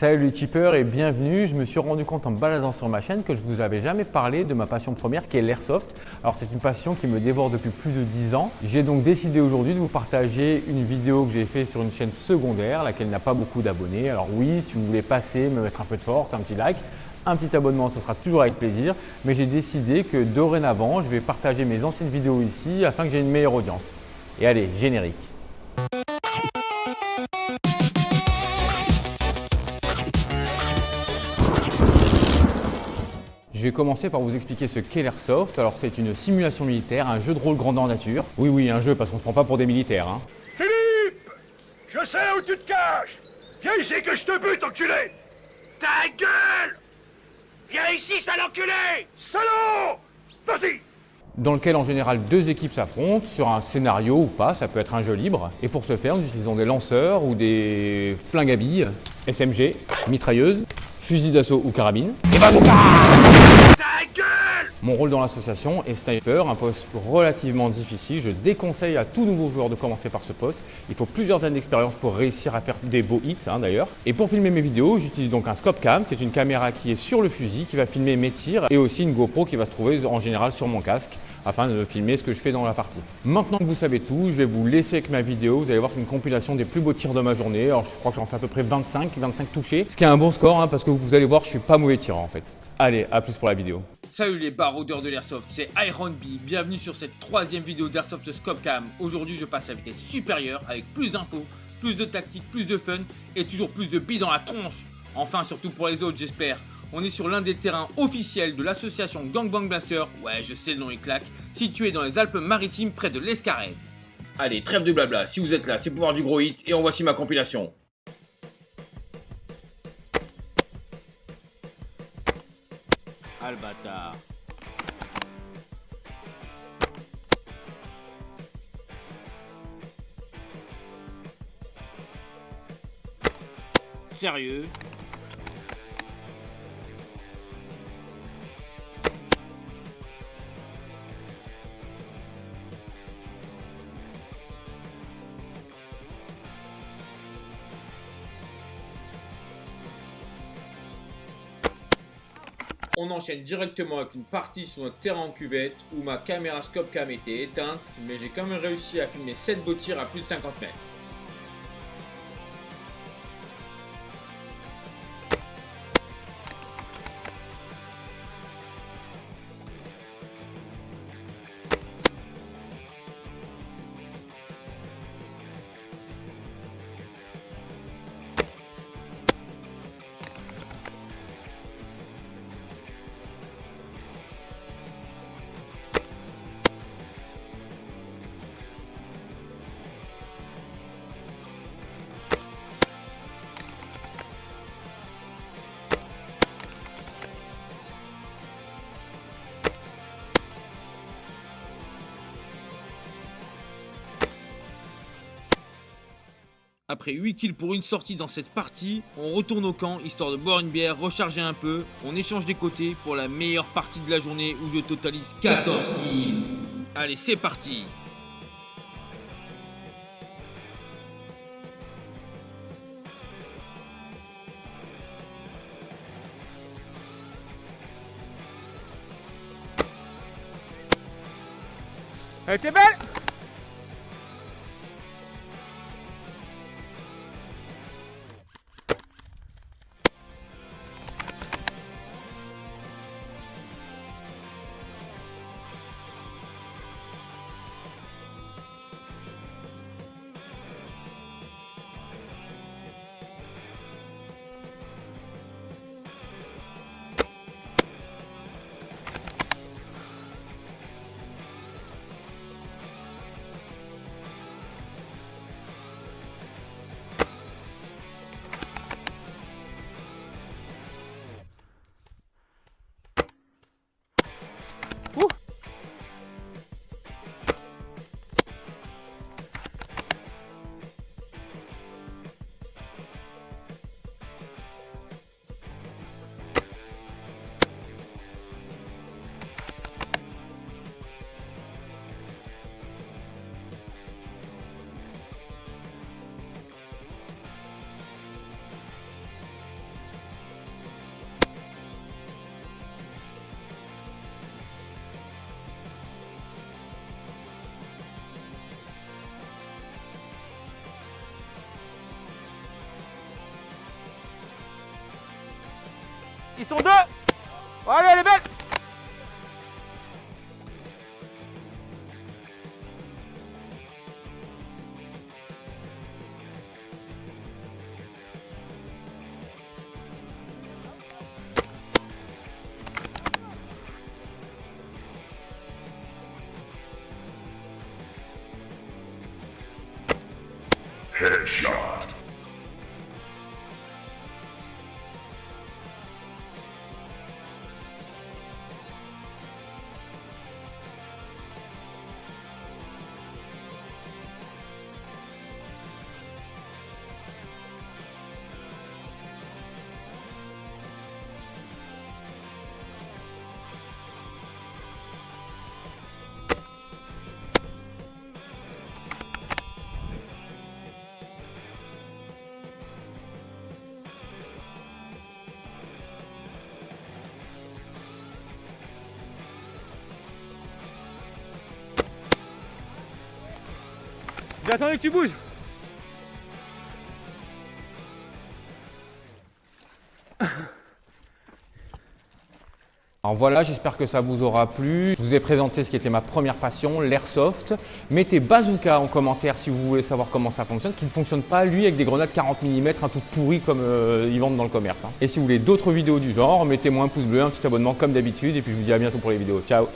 Salut les tipeurs et bienvenue. Je me suis rendu compte en me baladant sur ma chaîne que je ne vous avais jamais parlé de ma passion première qui est l'airsoft. Alors c'est une passion qui me dévore depuis plus de 10 ans. J'ai donc décidé aujourd'hui de vous partager une vidéo que j'ai faite sur une chaîne secondaire, laquelle n'a pas beaucoup d'abonnés. Alors oui, si vous voulez passer, me mettre un peu de force, un petit like, un petit abonnement, ce sera toujours avec plaisir. Mais j'ai décidé que dorénavant, je vais partager mes anciennes vidéos ici afin que j'ai une meilleure audience. Et allez, générique. Je vais commencer par vous expliquer ce qu'est l'airsoft. Alors c'est une simulation militaire, un jeu de rôle grandeur nature. Oui, un jeu parce qu'on se prend pas pour des militaires. Philippe! Je sais où tu te caches! Viens ici que je te bute, enculé! Ta gueule! Viens ici, sale enculé! Salaud! Vas-y! Dans lequel en général deux équipes s'affrontent sur un scénario ou pas, ça peut être un jeu libre. Et pour ce faire, nous utilisons des lanceurs ou des flingues à billes, SMG, mitrailleuses, fusils d'assaut ou carabines. Et bazooka! Ta gueule! Mon rôle dans l'association est sniper, un poste relativement difficile. Je déconseille à tout nouveau joueur de commencer par ce poste. Il faut plusieurs années d'expérience pour réussir à faire des beaux hits d'ailleurs. Et pour filmer mes vidéos, j'utilise donc un scope cam. C'est une caméra qui est sur le fusil, qui va filmer mes tirs, et aussi une GoPro qui va se trouver en général sur mon casque afin de filmer ce que je fais dans la partie. Maintenant que vous savez tout, je vais vous laisser avec ma vidéo. Vous allez voir, c'est une compilation des plus beaux tirs de ma journée. Alors je crois que j'en fais à peu près 25 touchés, ce qui est un bon score parce que vous allez voir, je suis pas mauvais tireur en fait. Allez, à plus pour la vidéo. Salut les baroudeurs de l'airsoft, c'est Iron B, bienvenue sur cette troisième vidéo d'Airsoft Scope Cam. Aujourd'hui je passe à la vitesse supérieure avec plus d'infos, plus de tactiques, plus de fun et toujours plus de billes dans la tronche. Enfin surtout pour les autres j'espère. On est sur l'un des terrains officiels de l'association Gangbang Blaster, ouais je sais le nom il claque, situé dans les Alpes-Maritimes près de l'Escarède. Allez, trêve de blabla, si vous êtes là c'est pour voir du gros hit et en voici ma compilation. Ah le bâtard. Sérieux? On enchaîne directement avec une partie sur notre terrain en cuvette où ma caméra scope cam était éteinte, mais j'ai quand même réussi à filmer 7 beaux tirs à plus de 50 mètres. Après 8 kills pour une sortie dans cette partie, on retourne au camp histoire de boire une bière, recharger un peu, on échange des côtés pour la meilleure partie de la journée où je totalise 14 kills. Allez c'est parti. Elle était belle! Ils sont deux. Allez, elle est belle. Headshot. J'attendais que tu bouges. Alors voilà, j'espère que ça vous aura plu. Je vous ai présenté ce qui était ma première passion, l'airsoft. Mettez bazooka en commentaire si vous voulez savoir comment ça fonctionne. Ce qui ne fonctionne pas, lui, avec des grenades 40 mm, un tout pourri comme ils vendent dans le commerce. Et si vous voulez d'autres vidéos du genre, mettez-moi un pouce bleu, un petit abonnement comme d'habitude. Et puis je vous dis à bientôt pour les vidéos. Ciao!